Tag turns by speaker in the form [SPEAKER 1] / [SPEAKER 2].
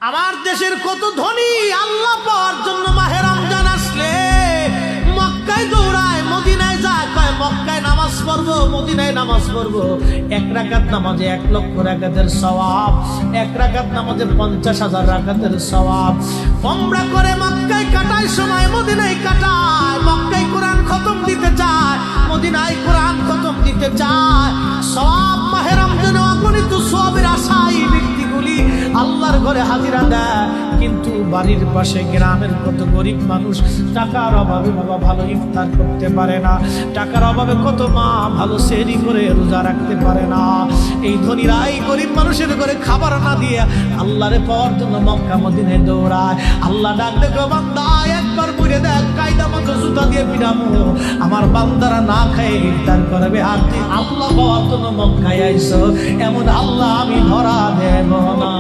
[SPEAKER 1] আমার দেশের কত ধনী আল্লাহ পাওয়ার জন্য মাহে রমজান আসলে মক্কায় দৌড়ায়, মদিনায় যায়, কয় মক্কায় নামাজ পড়বো, মদিনায় নামাজ পড়বো। এক রাকাত নামাজে 1 লক্ষ রাকাতের সওয়াব, এক রাকাত নামাজে 50,000 রাকাতের সওয়াব। ওমরা করে মক্কায় কাটায় সময়, মদিনায় কাটায়। মক্কায় কোরআন খতম দিতে চায়, মদিনায় কোরআন খতম দিতে চায়। সওয়াব মাহে রমজানে অগণিত সওয়াবের আশায় ব্যক্তিগুলি আল্লাহর ঘরে হাজিরা দেয়। কিন্তু বাড়ির পাশে গ্রামের কত গরিব মানুষ টাকার অভাবে বাবা ভালো ইফতার করতে পারে না, টাকার অভাবে কত মা ভালো সেহরি করে রোজা রাখতে পারে না। এই ধনীরা এই গরিব মানুষের ঘরে খাবার না দিয়ে আল্লাহরে পাওয়ার জন্য মক্কা মদিনায় দৌড়ায়। আল্লাহ ডাক দেখো বান্দা, একবার বুঝে দেখ, কায়দা মতো জুতা দিয়ে পিটাবো, আমার বান্দারা না খেয়ে ইফতার করবে। আর তুই আল্লাহ পাওয়ার জন্য মক্কায় আইছো, এমন আল্লাহ আমি ধরা দেব না।